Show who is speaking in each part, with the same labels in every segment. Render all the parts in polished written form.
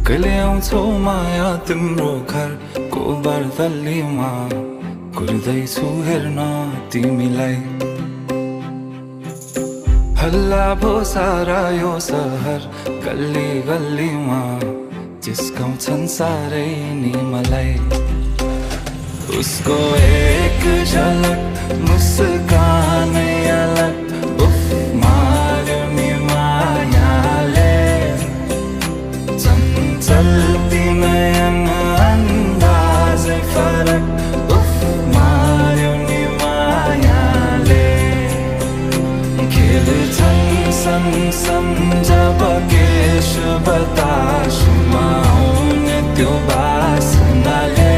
Speaker 1: कहिले आउँछौ माया तिम्रो घरको बर्दलीमा कुर्दैछु हेर्न तिमीलाई हल्ला भो सारा यो सहर गल्ली गल्लीमा जिस्काउँछन् सारै नि मलाई उसको एक झलक मुस्कानै अलग उफ मार्यो नि मायाले चल्ती नयन अन्दाजै फरक उफ मार्यो नि मायाले खेल्छन् सँगसँग जब केश बतासमा आउने त्यो बासनाले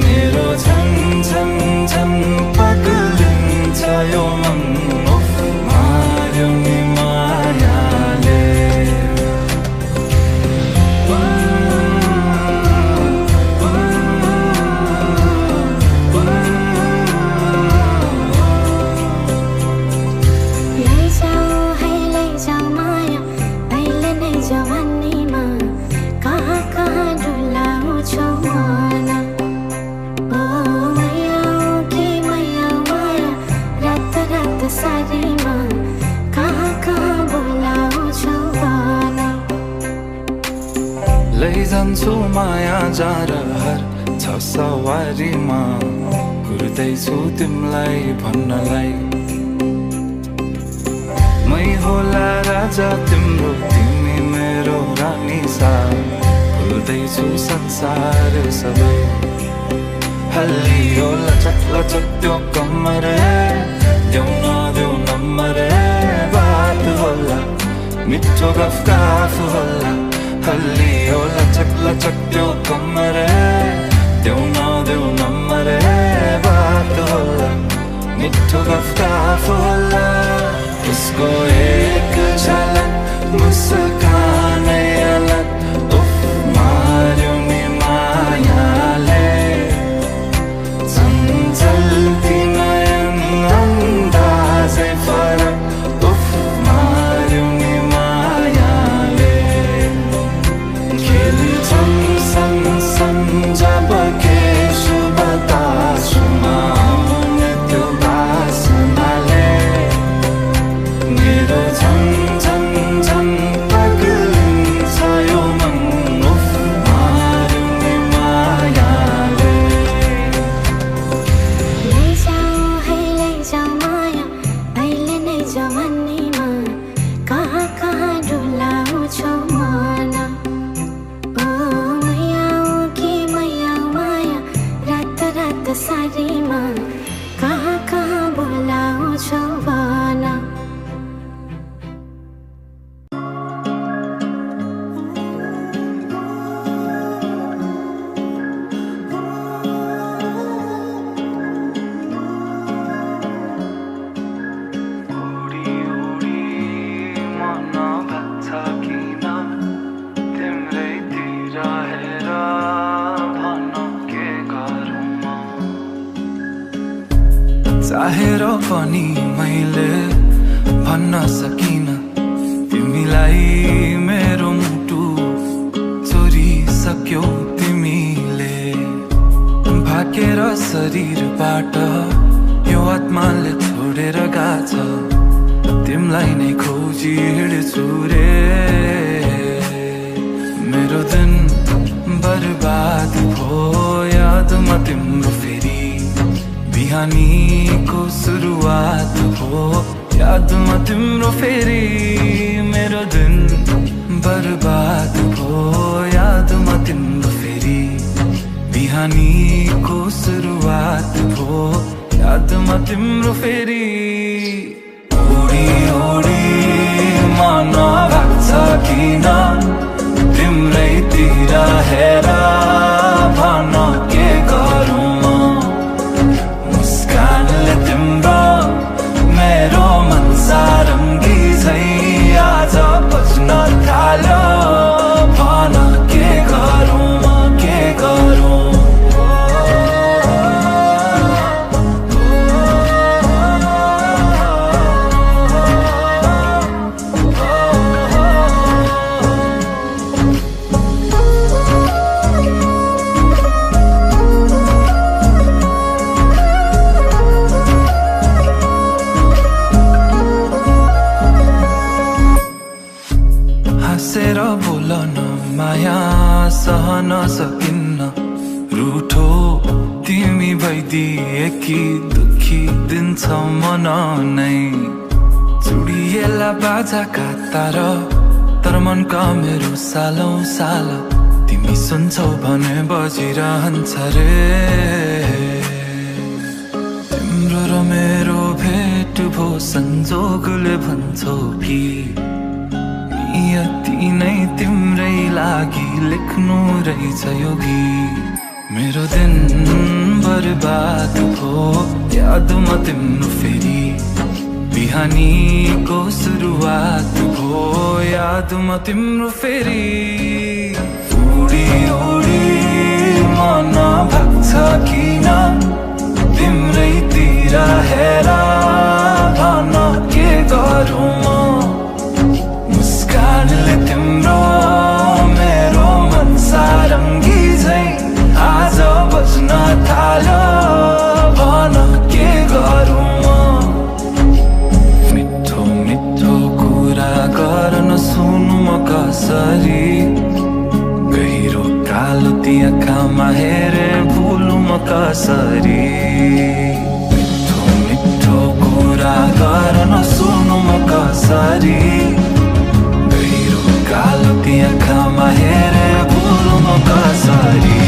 Speaker 1: मेरो झन् झन् झन् पग्लिन्छ यो मन उफ मार्यो नि मायाले लैजान्छु माया जारहर छ सवारीमा कुर्दैछु तिमीलाई भन्नलाई मै होला राजा तिम्रो तिमी मेरो रानी सा भुल्दैछु संसार सबै हल्लियो लचक लचक त्यो कम्मर देऊ नदेऊ नम्बर बात होला मिठो गफ होला हल्लियो लचक लचक त्यो कम्मर देऊ नदेऊ नम्बर बात होला मिठो गफ होला उसको एक झलक मुस्कानै अलग उफ मार्यो नि मायाले चल्ती नयन अन्दाजै फरक उफ मार्यो नि मायाले खेल्छन् सँगसँग जब केश बतासमा आउने त्यो बासनाले मेरो झन् झन् झन् पग्लिन्छ यो मन उफ मार्यो नि मायाले
Speaker 2: लैजाऊ माया अहिले नै जवानीमा कहाँ कहाँ डुलाउँछौ मन रात सारीमा कहाँ कहाँ बोलाउँछौ भन
Speaker 1: चाहेर पनि मैले भन्न सकिन तिमीलाई मेरो मुटु चोरिसक्यौ तिमीले भाकेर शरीरबाट यो आत्माले छोडेर गाछ तिमीलाई नै खोजी हिँड्छु रे मेरो दिन बर्बाद भयो यादमा तिम्रो फेरि बिहानीको सुरुवात हो यादमा तिम्रो फेरि मेरो दिन बर्बाद भयो यादमा तिम्रो फेरि बिहानीको सुरुवात हो यादमा तिम्रो फेरि ओडी ओडी मन लाग्छ किन तिम्रैतिर हेर भन के गरौँ तिम्रो मेरो मन सारङ्गी झै आज बज्न थाल्यो भन के गरौँ के गरौँ झुठो तिमी भइदिए कि दुखी दिन छ मनाउनै चुडिएला बाजाका तार तर मनका मेरो सालौं साल तिमी सुन्छौ भने बजिरहन्छ रे तिम्रो र मेरो भेट भो संजोगले भन्छौ कि नियति नै तिम्रै लागि लेख्नु रहेछ यो गीत मेरो दिन बर्बाद भो यादमा तिम्रो फेरि बिहानीको सुरुवात भो यादमा तिम्रो फेरि उडी उडी मन भाग्छ किन तिम्रैतिर हेर भन के गरौँ म मुस्कानले तिम्रो मेरो मन सारङ्गी झै आज बज्न थाल्यो भन के गरौँ म मिठो मिठो कुरा गर्न सुनु म कसरी गहिरो कालो ती आँखामा हेरे भुलु म कसरी मिठो मिठो कुरा गर्न सुनु म कसरी गहिरो कालो ती आँखामा हेरे भुलु म कसरी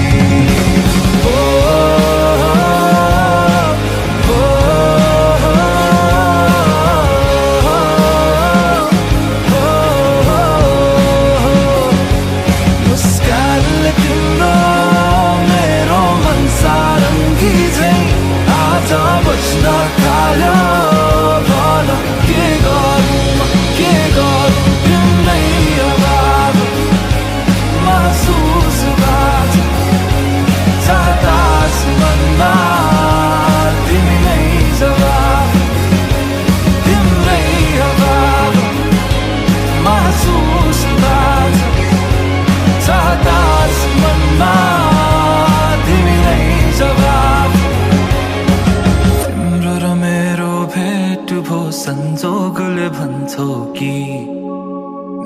Speaker 1: संजोगले भन्छौ कि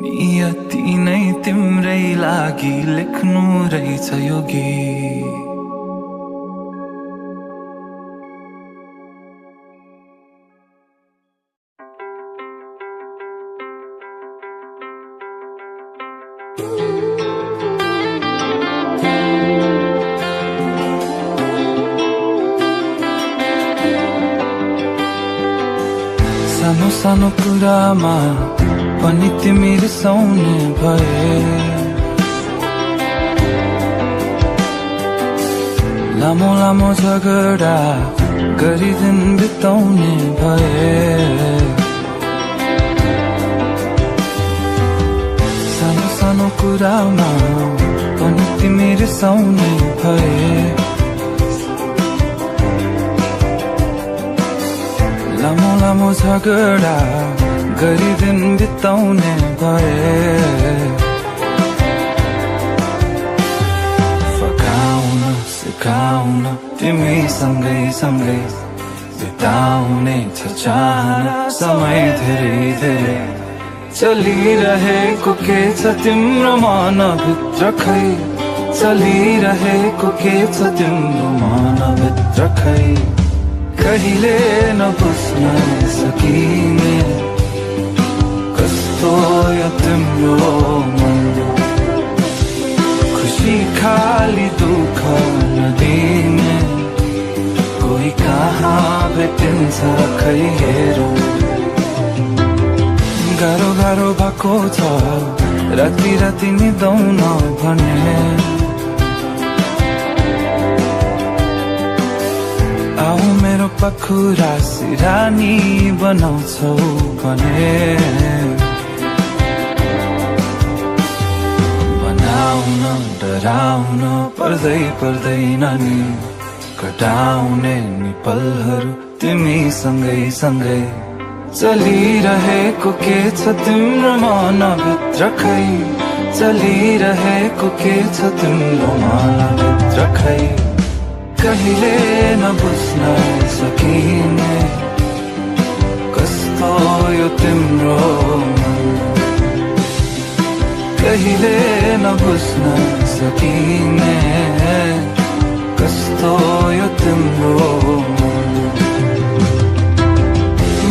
Speaker 1: नियति नै तिम्रै लागि लेख्नु रहेछ यो गीत सानो सानो कुरामा पनि तिमी रिसाउने भए लामो लामो झगडा गरी दिन बिताउने भए सानो सानो कुरामा पनि तिमी रिसाउने भए लामो लामो झगडा गरी दिन बिताउने भए फकाउन सिकाउन तिमी सँगै सँगै बिताउने छ चाहना समय धेरै धेरै चलिरहेको के छ तिम्रो मनभित्र खै चलिरहेको के छ तिम्रो मनभित्र खै कहिले नबुझ्न सकिने कस्तो यो तिम्रो मन खुसी खाली दुःख नदिने कोही कहाँ भेटिन्छ खै हेरौँ गाह्रो गाह्रो भएको छ राति राति निदाउन भने आऊ मेरो पाखुरा सिरानी बनाउँछौ भने बनाउन डराउन पर्दै पर्दैन नि कटाउने नि पलहरू तिमी सँगै सँगै चलिरहेको के छ तिम्रो मनभित्र खै चलिरहेको के छ तिम्रो मनभित्र खै कहिले नबुझ्न सकिने कस्तो यो तिम्रो मन कहिले नबुझ्न सकिने तिम्रो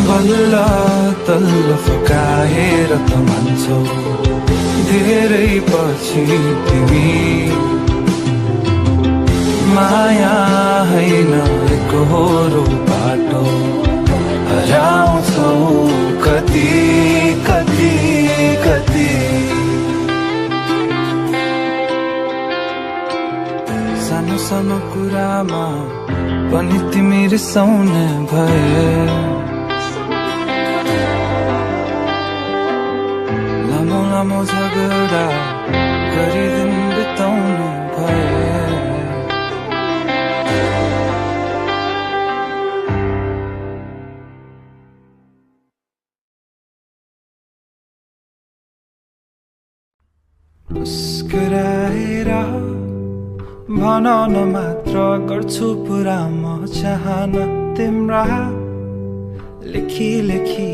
Speaker 1: बल्ल तल्ल फकाएर त मान्छौ धेरै पछि तिमी माया हैन एकहोरो बाटो हराउँछौ कति कति कति सानो सानो कुरामा पनि तिमी रिसाउने भए लामो लामो झगडा गरी दिन बिताउनु भए मुस्कुराएर भन न मात्र गर्छु पुरा म चाहना तिम्रा लेखी लेखी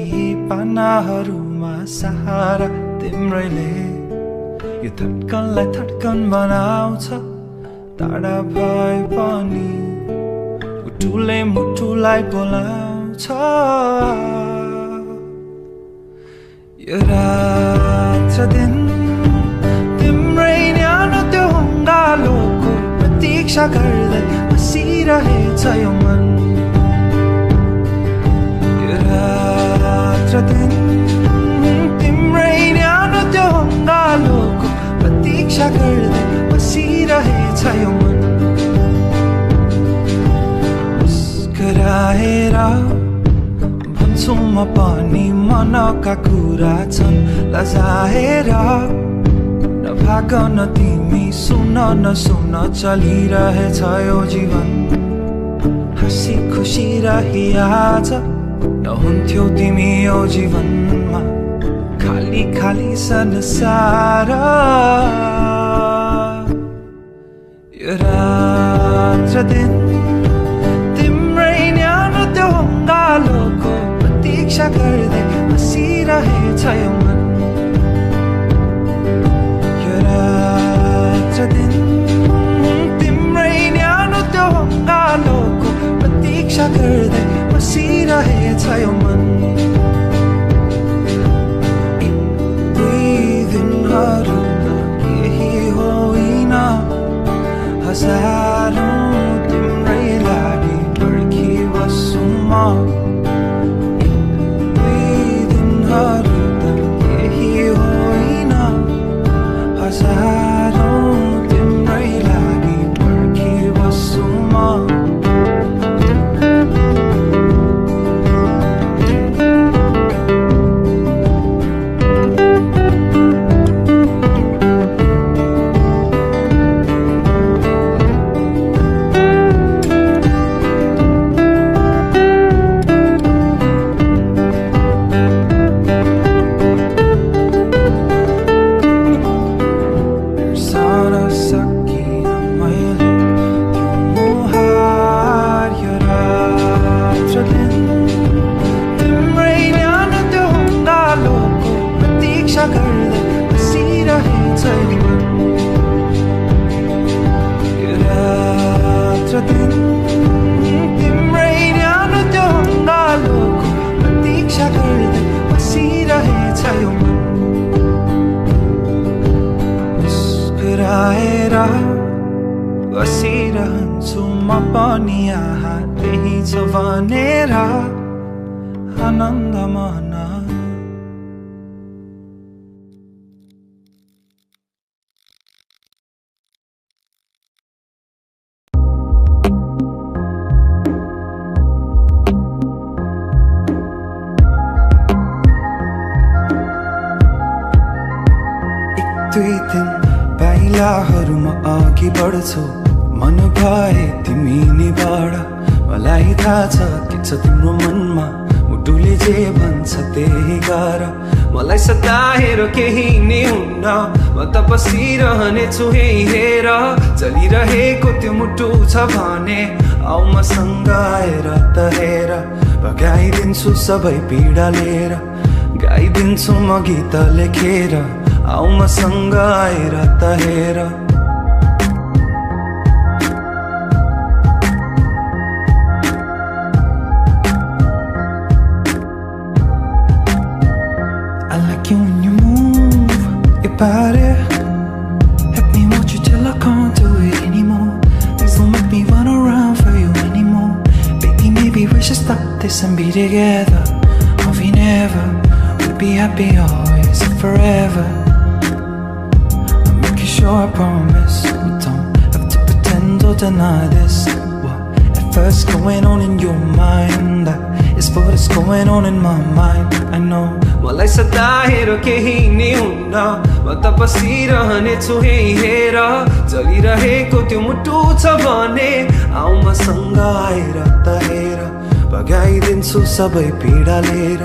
Speaker 1: पानाहरूमा सहारा तिम्रैले यो धड्कनलाई धड्कन बनाउँछ टाढा भए पनि मुटुले मुटुलाई बोलाउँछ यो रात र दिन तिम्रै न्यानो त्यो हङ्गालोको प्रतीक्षा गर्दै बसिरहेछ यो मन यो रात र दिन तिम्रै न्यानो त्यो हङ्गालोको प्रतीक्षा गर्दै बसिरहेछ यो मन मुस्कुराएर भन्छु म पनि मनका कुरा छन् लजाएर नभागन तिमी सुन नसुन चलिरहेछ यो जीवन हाँसी खुसी रहिआज नहुन्थ्यौ तिमी यो जीवनमा खाली खाली संसार यो रात र दिन तिम्रै न्यानो त्यो हङ्गालोको प्रतीक्षा गर्दै बसिरहेछ यो मन यो रात र दिन तिम्रै न्यानो त्यो हङ्गालोको प्रतीक्षा गर्दै बसिरहेछ यो मन दुई दिनहरू केही होइन हजारौं तिम्रै लागि पर्खिबस्छु म दुई दिनहरू त केही होइन हजारौं तिम्रै लागि पर्खिबस्छु म बसिरहन्छु म पनि यहाँ त्यही छ भनेर आनन्द मना दुई दिन पाइलाहरूमा अघि बढ्छौ मन भए तिमी नि बढ मलाई थाहा छ के छ तिम्रो मनमा मुटुले जे भन्छ त्यही गर मलाई सताएर केही नै हुन्न म त बसिरहने छु यही हेर चलिरहेको त्यो मुटु छ भने आउ मसँग आएर त हेर भगाइदिन्छु सबै पीडा लिएर गाइदिन्छु म गीत लेखेर आउ मसँग आएर त हेर and be together, or we never would be happy always and forever. I'm making sure I promise we don't have to pretend or deny this. What at first going on in your mind, that is what's going on in my mind. I know मलाई सताएर केही नि हुन्न, म त बसिरहने छु यही हेर, चलिरहेको त्यो मुटु छ भने आऊ मसँग आएर त हेर, भगाइदिन्छु सबै पीडा लिएर,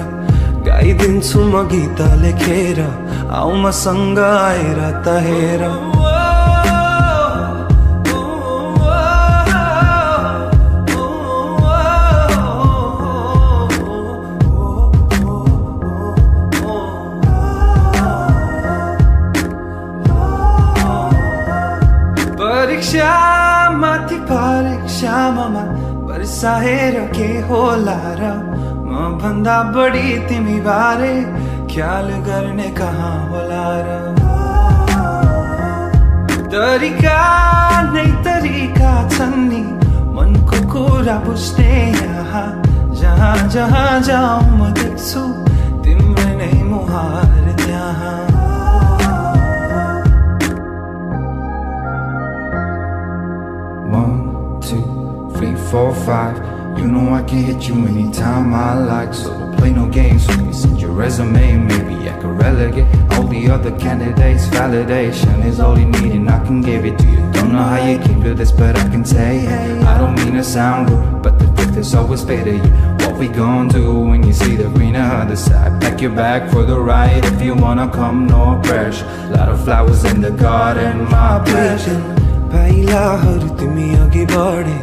Speaker 1: गाइदिन्छु म गीत लेखेर, आऊ मसँग आएर त हेर. परीक्षामाथि परीक्षामा बर्साएर के होला र, म भन्दा बढी तिमी बारे ख्याल गर्ने कहाँ होला र. तरिका नै तरिका छन् नि मनको कुरा बुझ्ने, यहाँ जहाँ जहाँ जाऊँ म देख्छु तिम्रो नै मुहार त्यहाँ. 1, 2, 3, 4, 5. You know I can hit you anytime I like, so don't play no games with me. Send your resume, maybe I can relegate all the other candidates. Validation is all you need and I can give it to you. Don't know how you came to this, but I can say, hey, I don't mean to sound rude, but the truth is always better. You, what we gon' do when you see the greener other side? Pack your bag for the ride if you wanna come, no pressure. Lot of flowers in the garden, my pleasure. पाइलाहरु तिमी अघि बढे,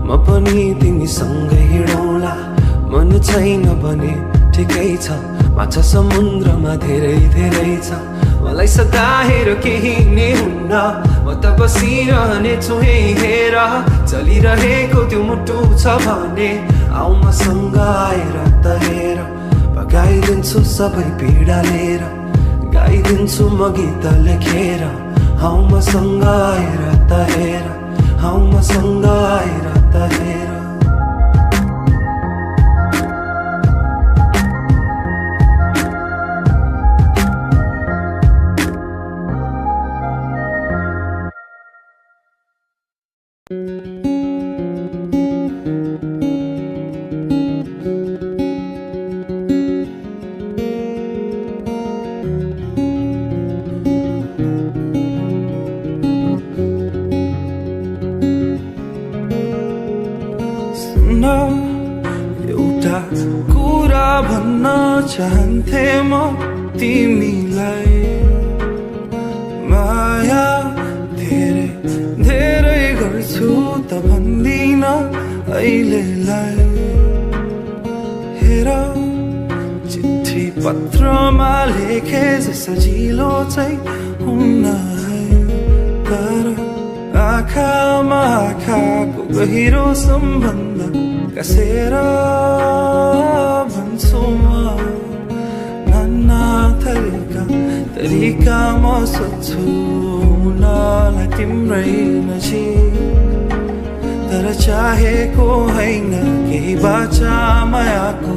Speaker 1: म पनि तिमीसँगै हिँडौँला. मन छैन भने ठिकै छ, माछा समुद्रमा धेरै धेरै छ. मलाई सताएर केही नि हुन्न, म त बसिरहने छु यही हेर, चलिरहेको त्यो मुटु छ भने आऊ मसँग आएर त हेर, भगाइदिन्छु सबै पीडा लिएर, गाइदिन्छु म गीत लेखेर, आऊ मसँग आएर त हेर, आऊ मसँग आएर त हेर. एउटा कुरा भन्न चाहन्थे म तिमीलाई, माया धेरै धेरै गर्छु त भन्दिन अहिलेलाई. हेर चिठी पत्रमा लेखे सजिलो चाहिँ हुन्न है, तर आँखामा आँखाको गहिरो सम्बन्ध कसेर भन्छु म. नाना तरिका म सोध्छु हुनलाई तिम्रै नजिक, तर चाहेको होइन केही बाचा मायाको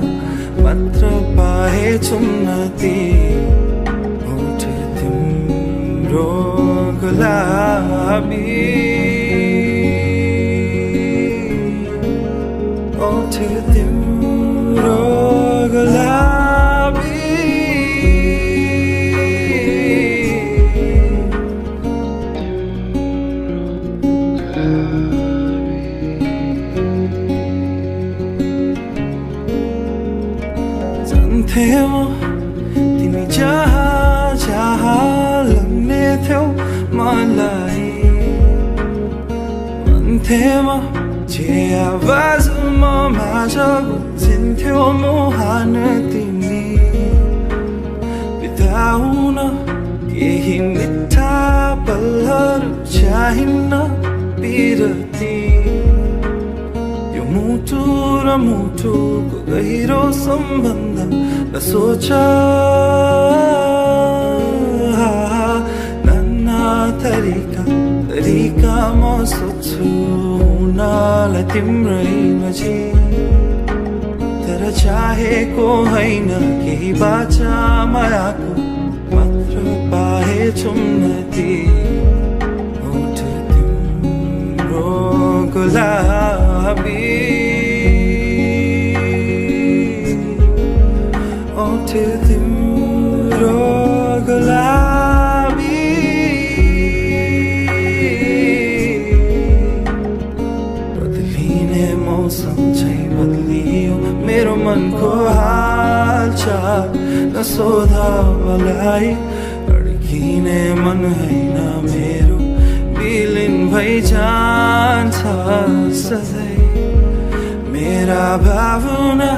Speaker 1: मात्र पाएछु नती. ओठ तिम्रो गुलाबी, ओठ तिम्रो गुलाबी, जान्थे म तिमी जहाँ जहाँ लग्ने थियौ मलाई, भन्थे म जे आवाजमा माझ गुन्जिन्थ्यो मुहान तिमी. बिताउन केही मिठा पलहरू चाहिन्न बिरती, यो मुटु र मुटुको गहिरो सम्बन्ध नसोच. नाना तरिका म सोध्छु हुनलाई तिम्रै नजिक, तर चाहेको हैन केही बाचा मायाको मात्र पाए चुम्न ती ओठ तिम्रो गुलाबी ओठ तिम्रो गुलाबी बदलिने मौसम चाहिँ बदलियो मेरो मनको हालचाल नसोध मलाई अड्किने मन हैन मेरो विलिन भइ जान्छ सधैँ मेरा भावना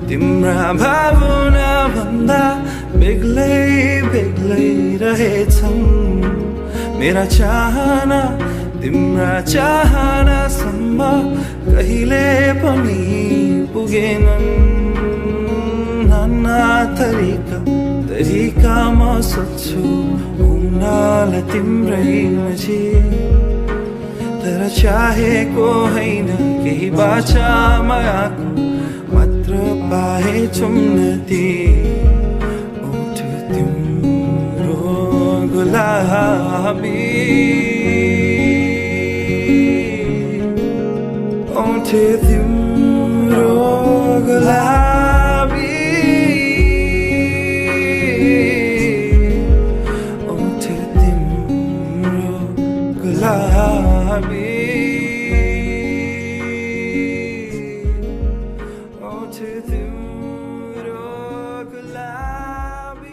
Speaker 1: तिम्रा भावना भन्दा बेग्लै बेग्लै रहेछन् मेरा चाहना तिम्रा चाहनासम्म कहिले पनि पुगेनन् नाना तरिका म सोच्छु हुनाला तिम्रै नजिक तर चाहेको हैन केही बाचा मायाको मात्र पाए चुम्न ती ओठ तिम्रो गुलाबी ओठ तिम्रो गुलाबी ओठ तिम्रो गुलाबी ओठ तिम्रो गुलाबी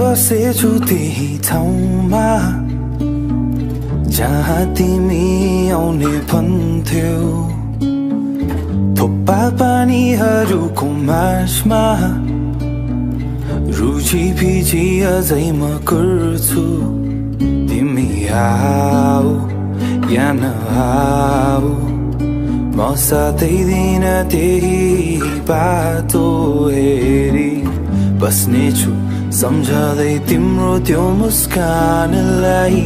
Speaker 1: बसेछु त्यही ठाउँमा जहाँ तिमी आउने भन्थ्यौ थोप्पा पानीहरूको मार्चमा रुचि भिजी अझै म गर्छु तिमी आऊ या नआऊ म साथै दिन त्यही बाटो हेरी बस्नेछु सम्झँदै तिम्रो त्यो मुस्कानलाई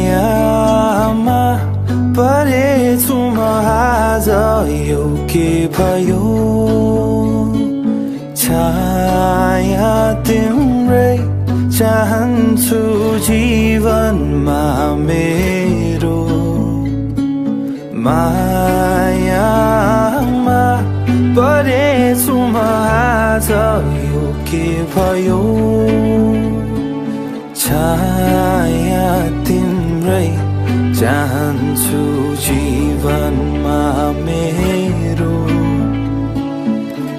Speaker 1: मायामा परेछु म आज यो के भयो छाया तिम्रै चाहन्छु जीवनमा मेरो मायामा परेछु म आज यो के भयो छाया तिम्रै चाहन्छु जीवनमा मेरो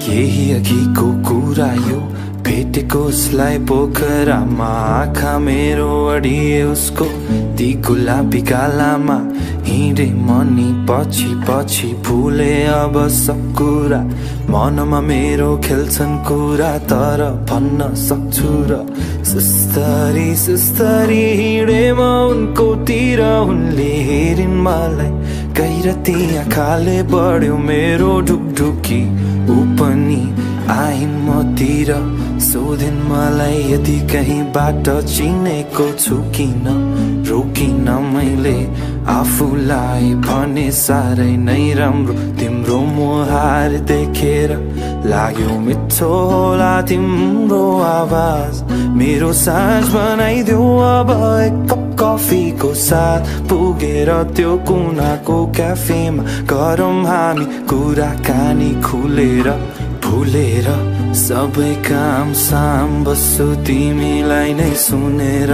Speaker 1: केही अघिको कुरा यो भेटेको उसलाई पोखरामा आँखा मेरो अडिए उसको ती गुलाबी गालामा हिँडे मनी पछि पछि भुले अब सब कुरा मनमा मेरो खेल्छन् कुरा तर भन्न सक्छु र सुस्तरी सुस्तरी हिँडे म उनको तिर उनले हेरिन् मलाई गैरती आँखाले बढ्यो मेरो ढुकढुकी ऊ पनि आइन् मतिर सोधिन् मलाई यदि कहीँ बाटो चिनेको छु किन रोकिन मैले आफूलाई भने साह्रै नै राम्रो तिम्रो मुहार देखेर लाग्यो मिठो होला तिम्रो आवाज मेरो साँझ बनाइदेऊ अब एक कप कफीको साथ पुगेर त्यो कुनाको क्याफेमा गरौँ हामी कुराकानी खुलेर भुलेर सबै काम साम बस्छु तिमीलाई नै सुनेर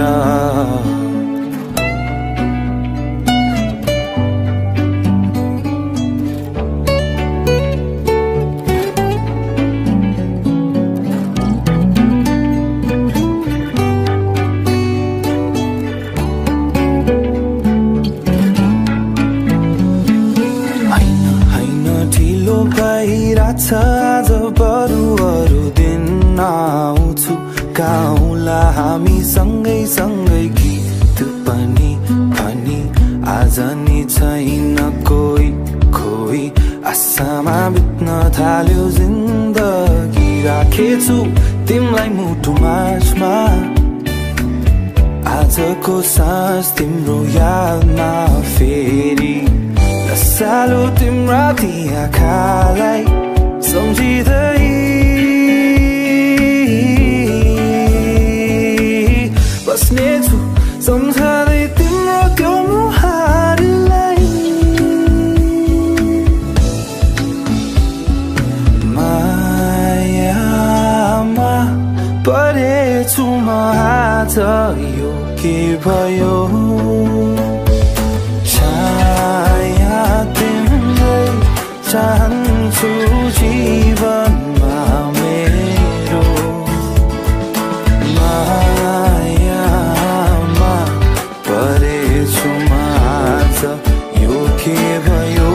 Speaker 1: आज बरु अरू दिन आउँछु गाउँला हामी सँगै सँगै गीत पनि भनी आज नि छैन कोही खोई आशामा बित्न थाल्यो जिन्दगी राखेछु तिमलाई मुटु माझमा आजको सास तिम्रो यादमा फेरि सालो तिम्रा ती आँखालाई सम्झिँदै बस्नेछु सम्झँदै तिम्रो त्यो मुहारलाई मायामा परेछु म आज यो के भयो चाहन्छु जीवनमा मेरो मायामा परेछु म आज यो के भयो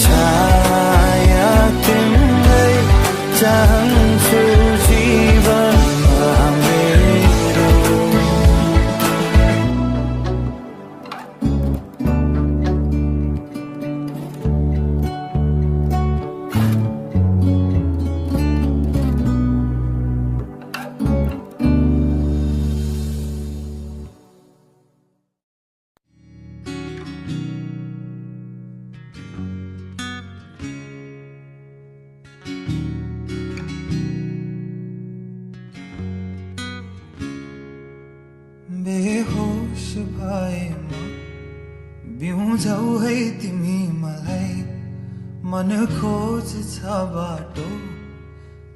Speaker 1: छाया तिम्रै चाहन्छु जीवनमा मेरो बेहोस भए म बिउझौ है तिमी मलाई मन खोज्छ बाटो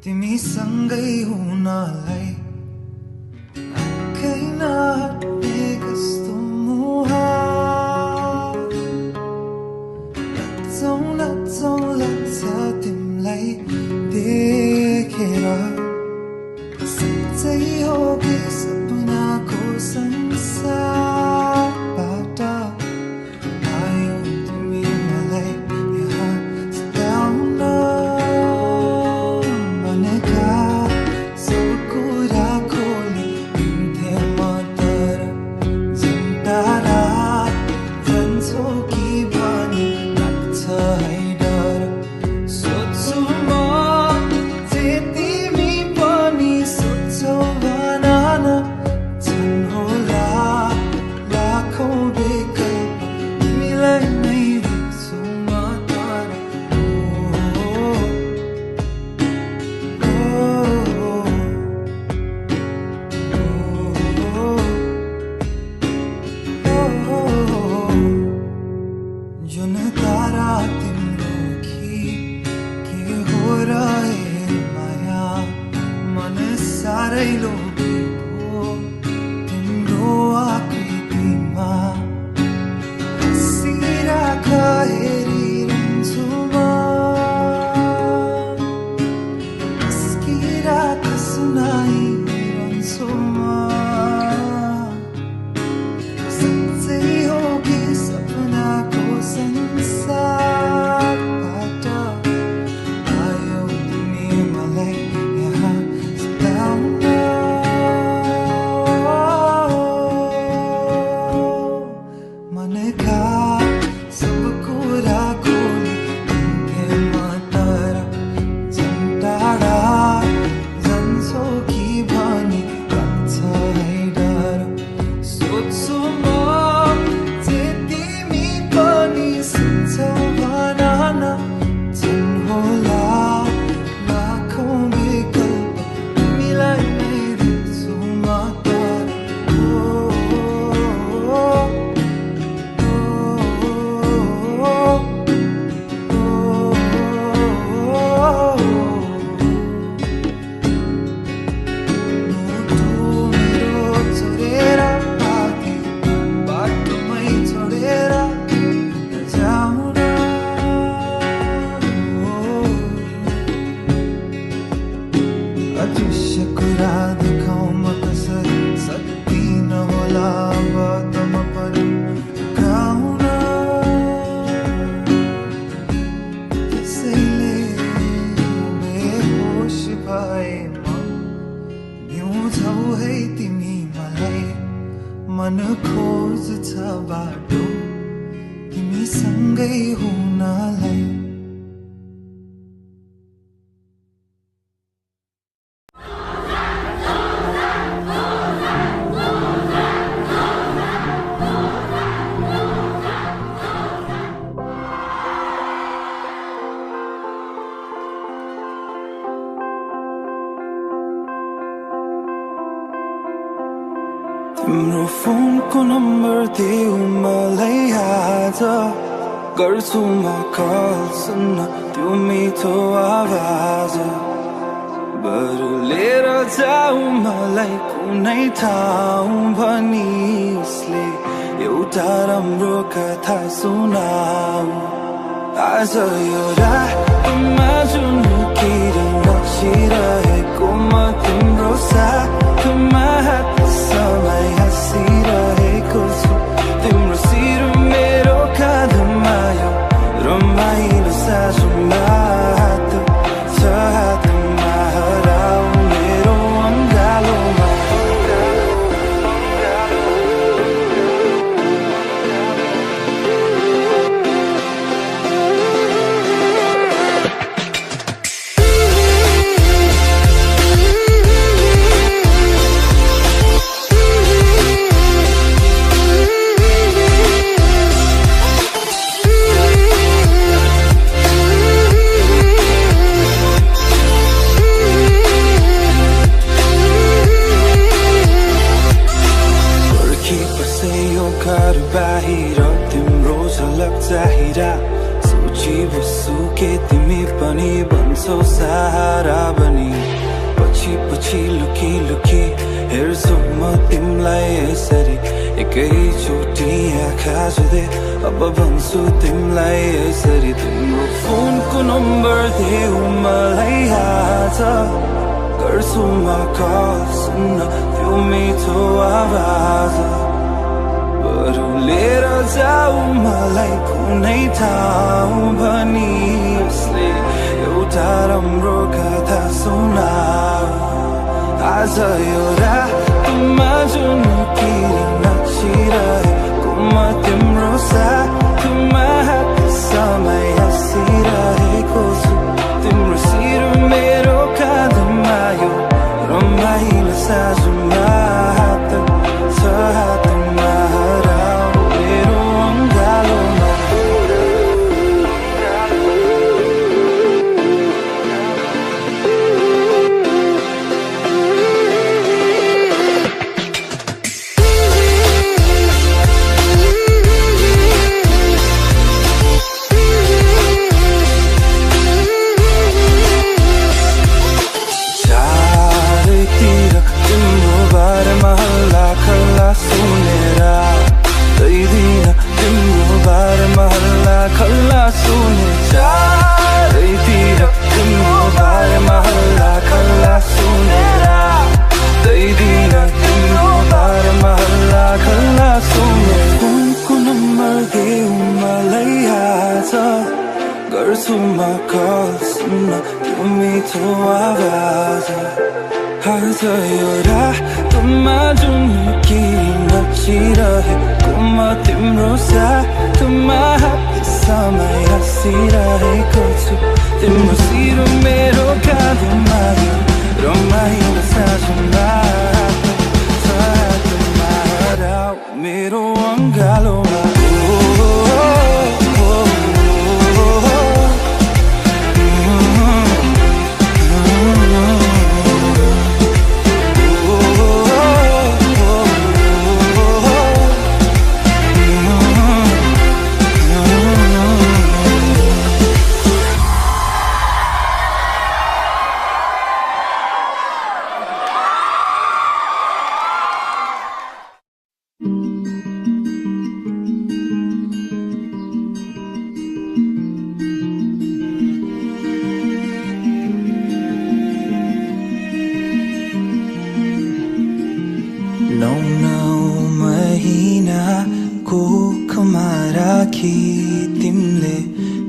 Speaker 1: तिमीसँगै हुनलाई आँखै नहट्ने कस्तो मुहार लच्छौ लच्छौ लाग्छ तिमीलाई देखेर सच्चै हो कि सपनाको संसारबाट आयो तिमी मलाई यहाँ सताउन भनेका सब कुरा खोली हिँड्थे म तर जुन टाढा जान्छौ कि भनी लाग्छ है डर सोच्छु म जे तिमी पनि सोच्छौ भन न छन् होला लाखौं विकल्प तिमीलाई नै देख्छु म तर जुन तारा तिम्रो कि के हो र माया मन साह्रै लोभी भो तिम्रो आकृतिमा हँसिराख हेरिरहन्छु म हस्किराख सुनाइरहन्छु म सच्चै हो कि सपनाको संसारबाट आयो तिमी मलाई यहाँ सताउन मनका सब कुरा खोली हिँड्थे म तर जुन टाढा जान्छौ कि भनी लाग्छ है डर सोच्छु म जे तिमी पनि सोच्छौ भन न छन् होला लाखौं विकल्प तिमीलाई नै देख्छु म तर मुटु मेरो छोडेर आगे बाटोमै छोडेर जाउन अदृश्य कुरा देखाउँ म कसरी सक्ति नहोला अब त म पनि गाउन त्यसैले बेहोस भए म बिउझौ है तिमी मलाई मन खोज्छ बाटो तिमीसँगै हुनलाई तिम्रो फोनको नम्बर देऊ मलाई आज गर्छु म कल सुन्न त्यो मिठो आवाज बरु लिएर जाऊ मलाई कुनै ठाउँ भनी उसले एउटा राम्रो कथा सुनाऊ आज यो रातमा जुन किरण नाचिरहेको म तिम्रो साथमा समय हाँसिरहेको छु तिम्रो शिर मेरो काँधमा यो रमाइलो साँझमा हात छ हातमा हराऊ मेरो अङ्गालोमा बाहिर तिम्रो झलक चाहिरा सोची बस्छु के तिमी पनि भन्छौ सहारा बनी पछि पछि लुकी लुकी हेर्छु म तिमीलाई यसरी एकैचोटि आँखा जुधे अब भन्छु तिमीलाई यसरी तिम्रो फोनको नम्बर देऊ मलाई आज गर्छु म कल सुन्न त्यो मिठो आवाज बरु लिएर जाऊ मलाई कुनै ठाउँ भनी उसले एउटा राम्रो कथा सुनाऊ आज यो रातमा जुन किरण नाचिरहेको म तिम्रो साथमा समय हाँसिरहेको छु तिम्रो शिर मेरो काँधमा यो रमाइलो साँझमा हात छ हातमा हराऊ मेरो अङ्गालोमा गर्छु म कल सुन्न त्यो मिठो आवाज आज यो रातमा जुन किरण नाचिरहेको म तिम्रो साथमा समय हाँसिरहेको छु तिम्रो शिर मेरो काँधमा यो रमाइलो साँझमा साथमा हराऊ मेरो अङ्गालोमा तिमीले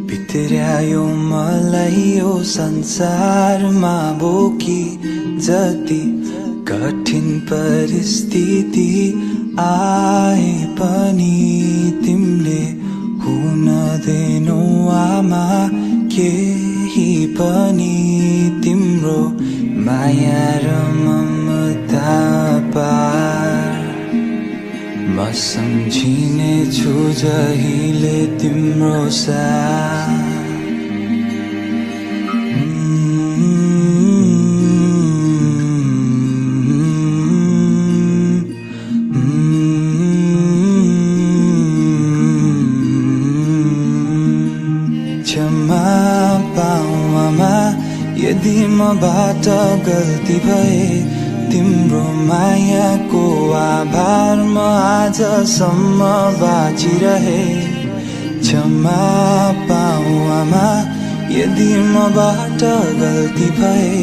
Speaker 1: भित्र्यायो मलाई यो संसारमा बोकी जति कठिन परिस्थिति आए पनि तिमीले हुन दिनौ आमा केही पनि तिम्रो माया र ममता पार म सम्झिने छु जहिले तिम्रो साथ यदि मबाट गल्ती भए तिम्रो मायाको आभार म आजसम्म बाँचिरहे क्षमा पाऊ आमा यदि मबाट गल्ती भए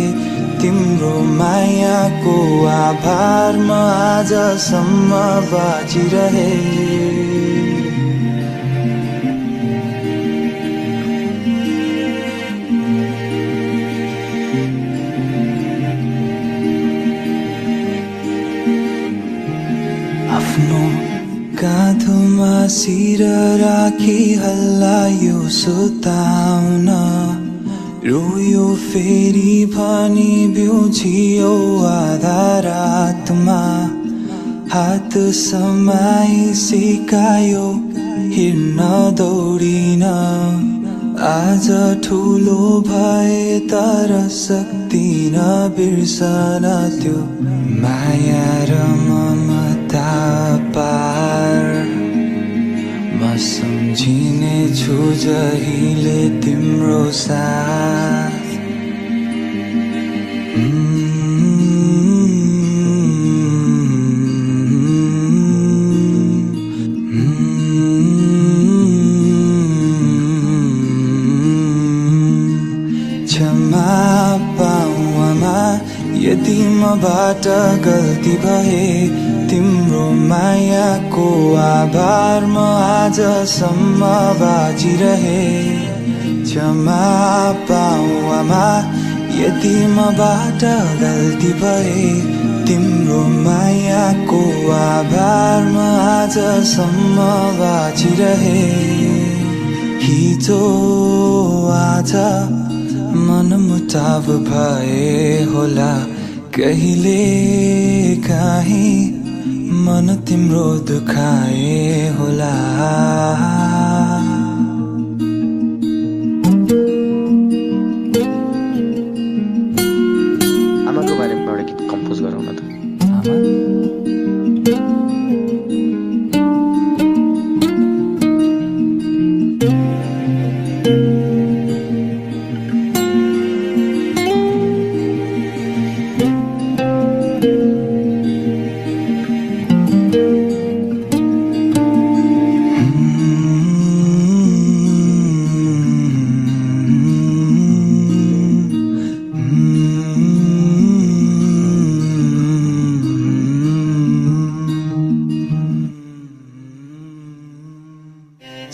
Speaker 1: तिम्रो मायाको आभार म आजसम्म बाँचिरहे आफ्नो काँधोमा शिर राखी हल्लायो सुताउन रोयो फेरि भनी बिउझियो आधा रातमा हात समाई सिकायो हिँड्न दौडिन आज ठुलो भए तर सक्दिन बिर्सन त्यो माया र ममता पार म सम्झिने छु जहिले तिम्रो साथ क्षमा पाऊ आमा यदि मबाट गल्ती भए तिम्रो मायाको आभार म आजसम्म बाँचिरहे क्षमा पाऊ आमा यदि मबाट गल्ती भए तिम्रो मायाको आभार म आजसम्म बाँचिरहे हिजो आज मनमुटाव भए होला कहिले काहीँ मन तिम्रो दुखाए होला
Speaker 3: आमाको बारेमा एउटा गीत कम्पोज गरौँ न त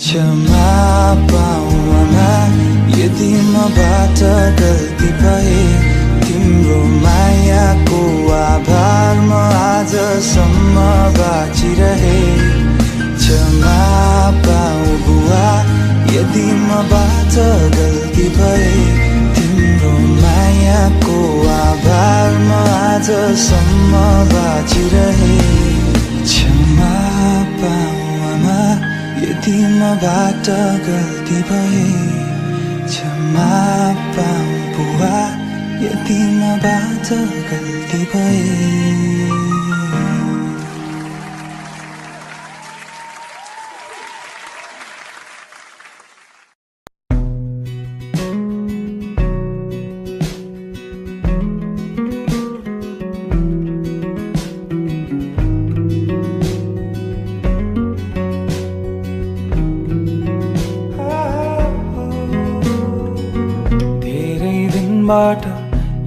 Speaker 1: क्षमा पाऊ आमा यदि मबाट गल्ती भए तिम्रो मायाको आभार म आजसम्म बाँचिरहे क्षमा पाऊ बुवा यदि मबाट गल्ती भए तिम्रो मायाको आभार म आजसम्म बाँचिरहे क्षमा पाऊ आमा यदि मबाट गल्ती भए क्षमा पाऊ बुवा यदि मबाट गल्ती भए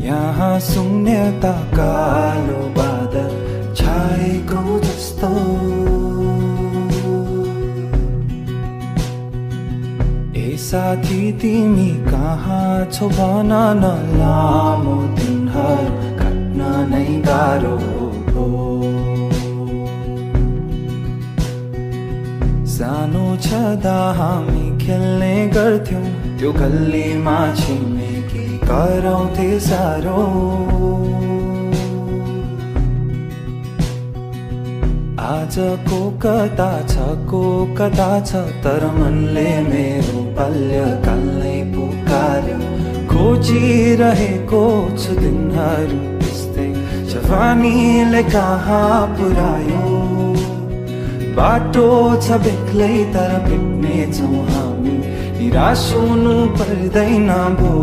Speaker 1: यहाँ शून्यता कालो बादल छाएको जस्तो ए साथी तिमी कहाँ छौ भन न लामो दिनहरू काट्न नै गाह्रो हो सदा हामी खेल्ने गर्थ्यौं त्यो गल्लीमा छिमेकी कराउँथे सारो आजको कता छ तर मनले मेरो बाल्यकाललाई पुकार्यो खोजिरहेको छु दिनहरू त्यस्तै जवानीले कहाँ पुर्यायो बाटो छ बेग्लै तर भेट्ने छौँ हामी निराश हुनु पर्दैन भो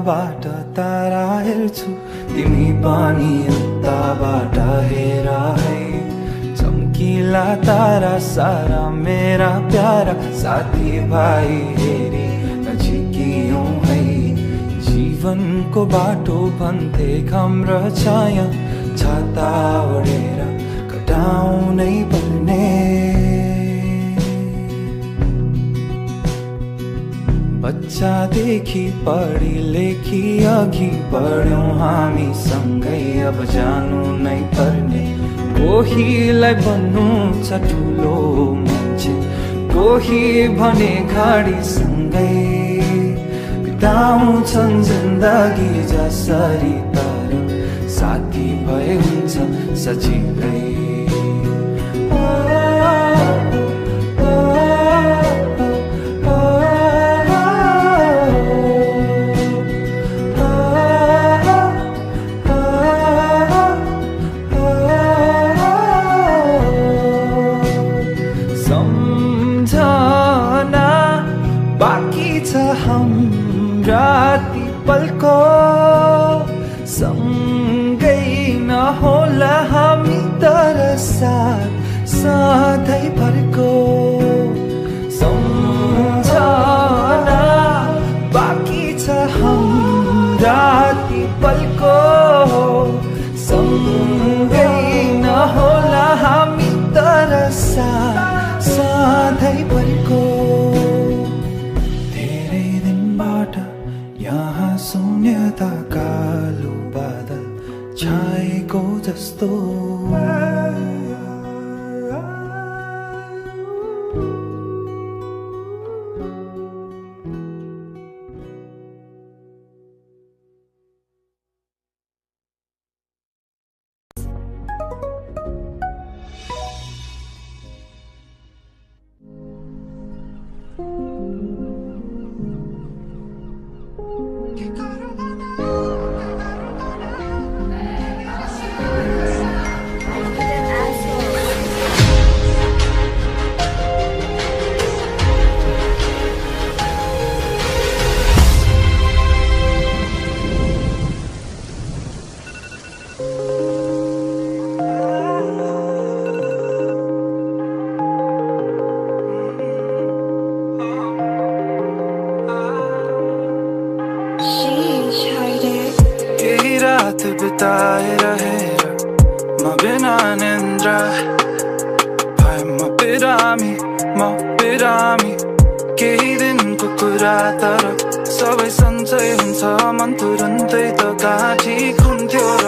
Speaker 1: बाट तारा हेर्छु तिमी पनि उताबाट हेर है चम्किला तारा सारा मेरा प्यारा साथी भाइ हेरी नजिकियौं है जीवनको बाटो भन्थे घाम र छाया छाता ओढेर कटाउनै पर्ने बच्चादेखि पढी लेखी अघि बढ्यौं हामी सँगै अब जानु नै पर्ने कोहीलाई भन्नु छ ठुलो मान्छे कोही भने गाडी सँगै बिताउँछन् जिन्दगी जसरी तर साथी भए हुन्छ सजिलै राती पलको सँगै नहोला हामी तर साथ सधैँ भरको सम्झना बाँकी छ हम राती पलको सँगै नहोला हामी तर साथ सधैँ भरको यहाँ शून्यता कालो बादल छाएको जस्तो बिताएर हेर म बिना निन्द्रा भए म बिरामी केही दिनको कुरा तर सबै सन्चै हुन्छ मन तुरुन्तै त गाठी खुन्थ्यो र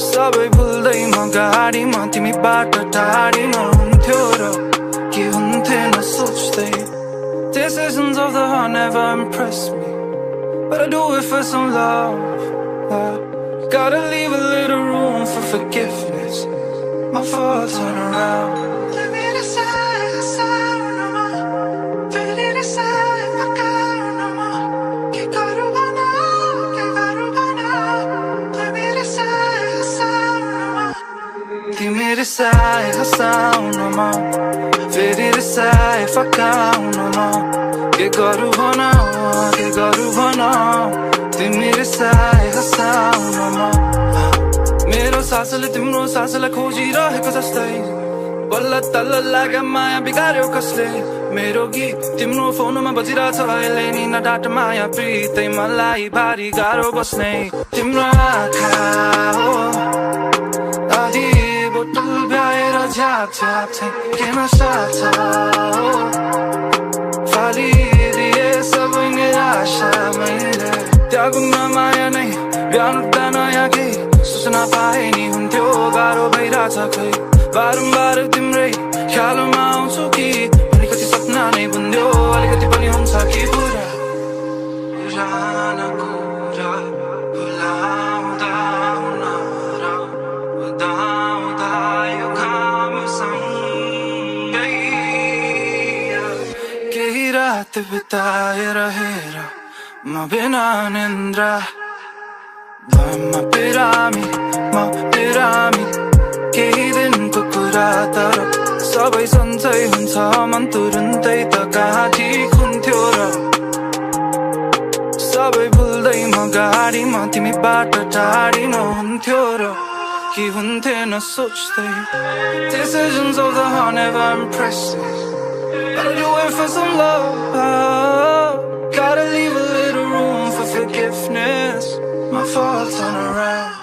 Speaker 1: सबै भुल्दै म गाडीमा तिमीबाट टाढीमा हुन्थ्यो र के हुन्थेन सोच्दै Decisions of the heart never impress me But I do it for some love Gotta leave a little room for forgiveness My fault, turn around Let me decide, no more Really decide, no more Que carubana Let me decide, no more Give me decide, no more Really decide, no more Que carubana तिमी रिसाए हँसाउनमा मेरो सासले तिम्रो सासलाई खोजिरहेको जस्तै बल्ल तल्ल लाग्यो माया बिगार्यो कसले मेरो गीत तिम्रो फोनमा बजिरहेछ अहिले नि नडाट माया प्रीतै मलाई भारी गाह्रो बस्ने तिम्रो आँखा हो आधी बोतल भ्याएर झ्याप झ्याप चाहिँ केमा साथ छ फालिदिए सबै निराशा मैले त्यागुन्न माया नै बिहान नयाँ केही सूचना पाए नि हुन्थ्यो गाह्रो भइरहेछ खै बारम्बार तिम्रै ख्यालमा आउँछु कि अलिकति सपना नै बुन्दियो अलिकति पनि हुन्छ कि पुरा पुरानो कुरा भुलाउँदा हुन र हुँदा यो घामसँगै केही रात बिताएर हेर म बिना निन्द्रा भएमा बिरामी केही दिनको कुरा तर सबै सन्चै हुन्छ मन तुरुन्तै त कहाँ ठिक हुन्थ्यो र सबै भुल्दै म गाडीमा तिमीबाट टाढी नहुन्थ्यो र के हुन्थेन सोच्दै Decisions of the heart never impressive Gotta do it for some love Gotta leave a little room for forgiveness My fault's on around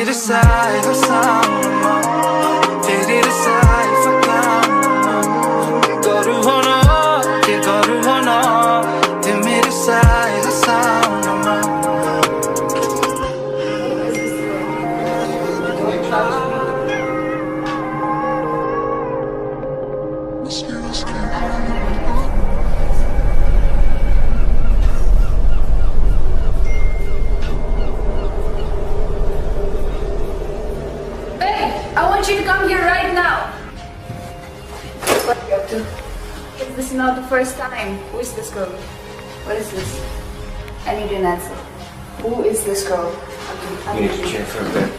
Speaker 1: Decide for someone Baby decide for someone 거루하나 걔 거루하나 Baby decide for someone
Speaker 4: I want you to come here right now. What are you up to? Is this not the first time? Who is this girl? What is this? I need an answer. Who is this girl?
Speaker 3: You need to check for a bit.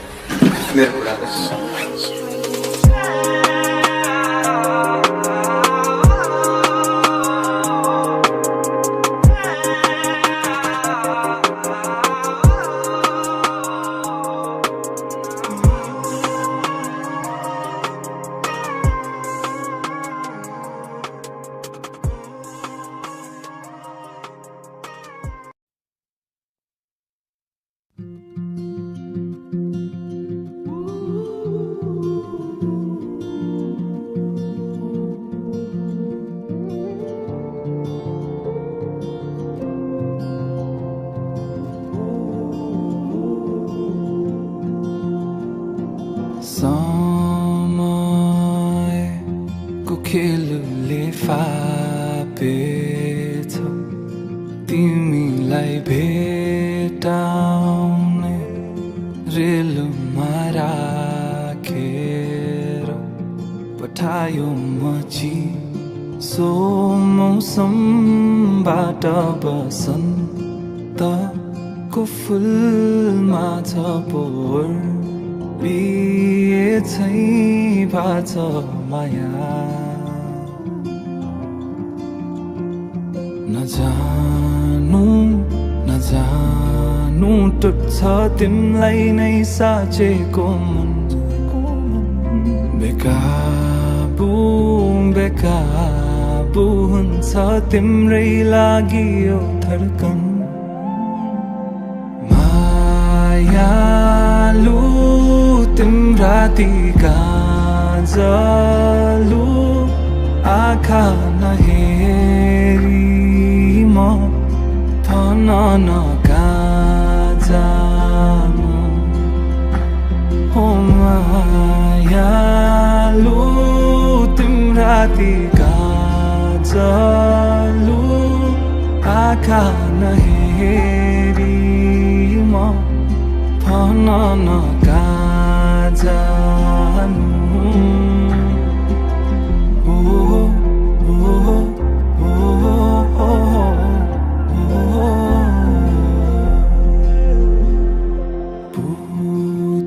Speaker 1: समयको खेलले फापेछ तिमीलाई भेटाउने रेलमा राखेर पठायो म चिसो मौसमबाट बसन्तको फुलमा छ पोर बिएछै भाछ माया नजानु टुट्छ तिमीलाई नै साचेको मन बेकाबु हुन्छ तिम्रै लागि यो धड्कन मायालु तिम्रा ती काजलु आँखा नहेरी म थन नकाजानु हो मायालु तिम्रा ती काजलु आँखा नहेरी म थन नकाजानु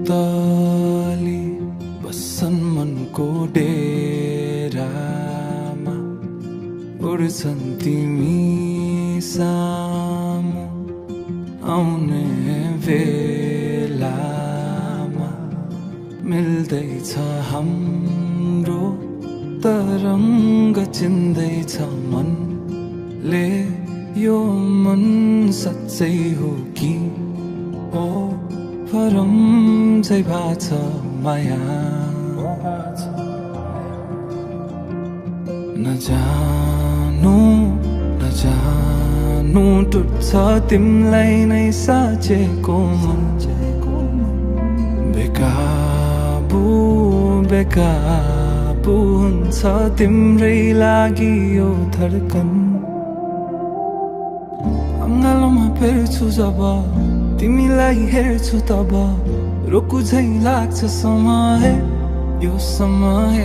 Speaker 1: पुतली बस्छन् मनको डेरामा उड्छन् तिमी सामु आउने बेलामा मिल्दैछ हाम्रो तिम्रो तरङ्ग चिन्दैछ मनले यो मन सच्चै हो कि ओ परम झै भाछ माया नजानु नजानु टुट्छ तिमलाई नै साचेको मन बेकाबु बेकाबु हुन्छ तिम्रै लागि यो धड्कन अङ्गालोमा फेर्छु जब तिमीलाई हेर्छु तब रोकु झै लाग्छ समय यो समय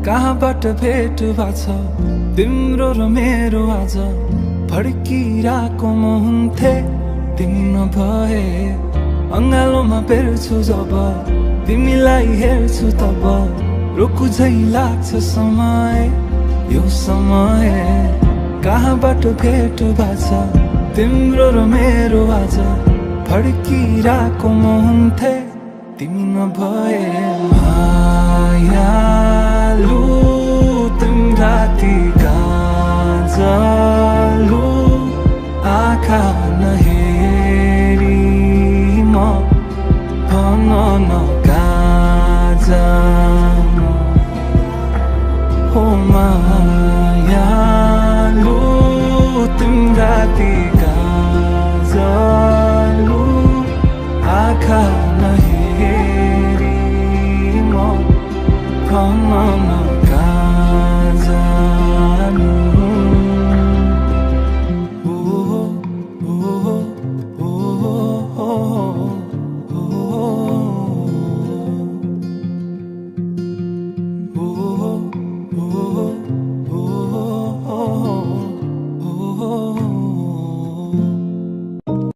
Speaker 1: कहाँबाट भेट भएको छ तिम्रो र मेरो आज फड्किरहेको म हुन्थे तिमी नभए अङ्गालोमा फेर्छु जब तिमीलाई हेर्छु तब रोकु झै लाग्छ समय यो समय कहाँबाट भेट भएको छ तिम्रो र मेरो आज फड्किरहेको म हुन्थे तिमी नभए मायालु तिम्रा ती गाजलु आँखा नहेरी म भन न